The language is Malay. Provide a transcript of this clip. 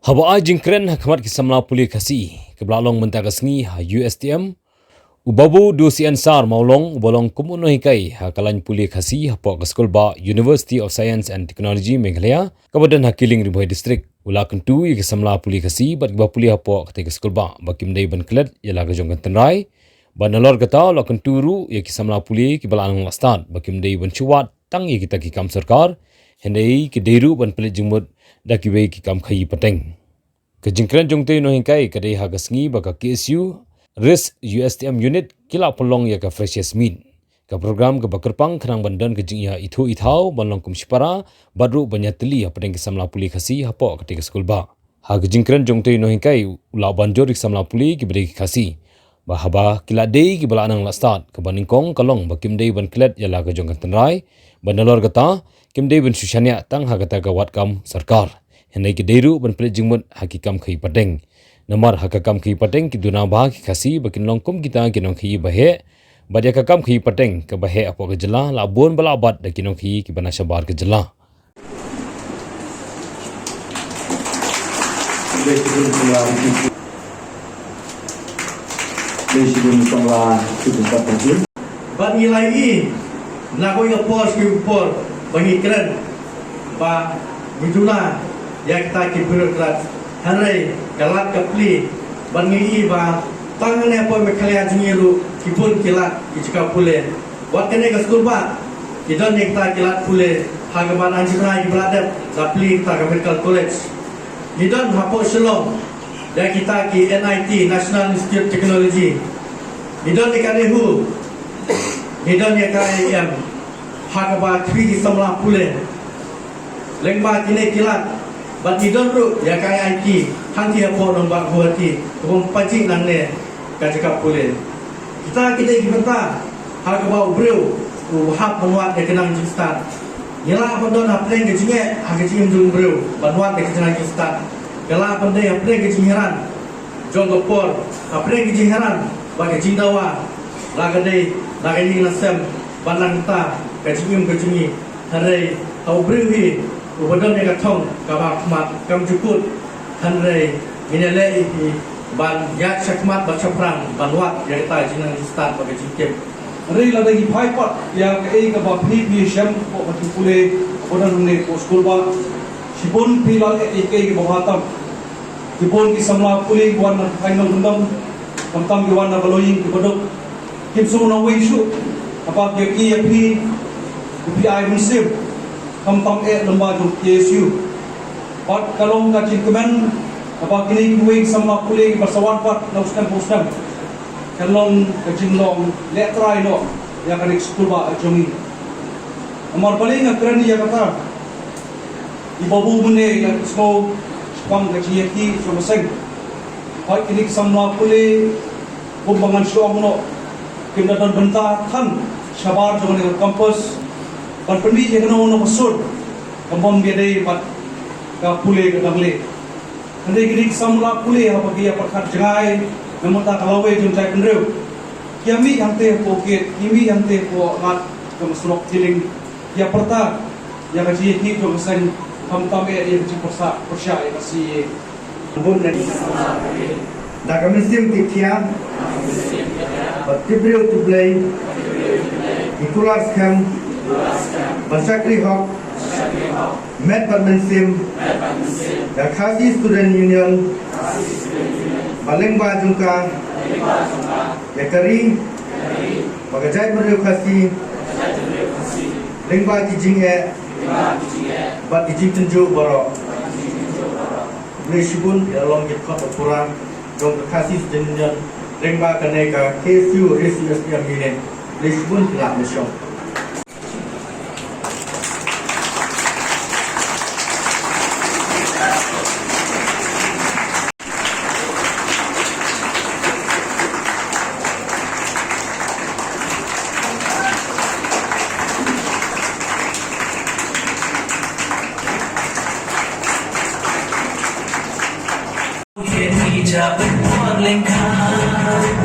Hawa jingkren hakamat kisamla puli kasi kebelalong mentagasngi ha USTM ubabu dosi ansar maulong bolong kumuno hikai hakalan puli kasi hapo kaskol ba University of Science and Technology Meghalaya kabadan hakiling ribuai distrik ula kentu i kisamla puli kasi bat ba puli hapo kate kaskol ba bakim dai ban klet yala gajong tenrai banalor kata la kenturu ya kisamla puli kibalang lastad bakim dai ban chuat tang i kita kikam sarkar hendai kideru ban pelit jumut dakiwei kikam khai pateng kejingkran jongte no hingkai kadai hagasngi baka KSU RIS USTM unit kila pelong ya ka freshers meet ka program ka bakerpang khanang bandan kejing ya ithu ithau banlong kumshipara badru banyatli apeng kisamla puli khasi hapo katika skul ba ha kejingkran jongte no hingkai ula banjor kisamla puli ki beri khasi bahaba kila dei ki bala nang lastat ka baningkong kalong bakim dei ban klet ya la ka jong tanrai banalor kata kim dei ban sushania tang ha kata ka watkam sarkar henai ki deru ban plet jingmut hakikam khai padeng namar hakakam khai padeng ki duna ba ki khasi bakin longkum kita kinong khai bahe badya kakam khai padeng ka bahe apo ka jela la bon bala bat da kinong khai ki bana shabar ka jela Bat nilai I Nakoi ngepor skipor Bangi keren Ba Bujuna Yang kita kibirokrat Hanrai Galat kapli Bangi I ba Tangannya apa mekalian jengiru Kibun kilat Ijika pule Wat kene ke skul ba Kidon yang kita kilat pule Hagaman anjirna Ibadat Lapli kita ke medical college Kidon hapok shalom Dan kita ki NIT National Institute Technology Kidon ikan ehu Kidon ikan IM Hagaba kri di samla pule Lengba kine kilat Bat kidon ru ya kai IT Hanti hapok nombak buati Kebun pacik nang ne Kajika pule Kita gimana Hagaba ubreu Uhap menuat dia kenang jistat Yalah pendon hapeng kejinge Hagajing jung breu Menuat dia kenang jistat Yalah pendai hapeng kejingeran Jong gopor Hapeng kejingeran Bagi jindawa Lagadai Lagadai nasem Bandang ta Kejingim Harai Hau breuhi Ubadon yang katong Kabak mat Kam jukut Harai Minele ipi Ban yak syakmat Bat syaprang Banwat Yang kita jinang jistat Bagi jingkim Hari lagi paipot yang kabah PPSM ko matipule kodan ne ko school ba sipon pilal ke bahatam sipon ki samla pule wan kainong undam kamtam ki wan baloying ki bodok kim sumuna wishu apa ke PPI musim kamtam lemba jo KSU pat kalong ka cingkemen apa kini kuing samla pule bersawan pat nauskan kalong kajinglong letrai no ya kan school ba jongi amar paling akran ya kata ibabu mune ya smo kam kajiyaki so maseng hai kini samla pule kumbangan syong no kinda dan benta kan shabar jongi kampus ban pendi ya no no pasur kampung biadai pat ka pule ka dangle ande kini samla pule apa dia pakat jangai namun tak kalau jom cai pendeu kiami yang teh poket kimi yang teh po ngat kemasrok tiling ya perta ya kaji ki jom sen kam tame ya kaji persa ya kasi Bun dan dah kami sim tiap Tibril to play Ikulas kam Basakri hok Met Badminton Dan Khasi Student Union Balengba jungka Yakari Bagajai Khasi Lengba kijing Bat kijing tenju borok Bleshibun Along get caught Pura Jong Khasi Student Union Lengba kaneka KSU RIS USTM unit Bleshibun Kelak Mesyongจะเป็นพรเล็งคา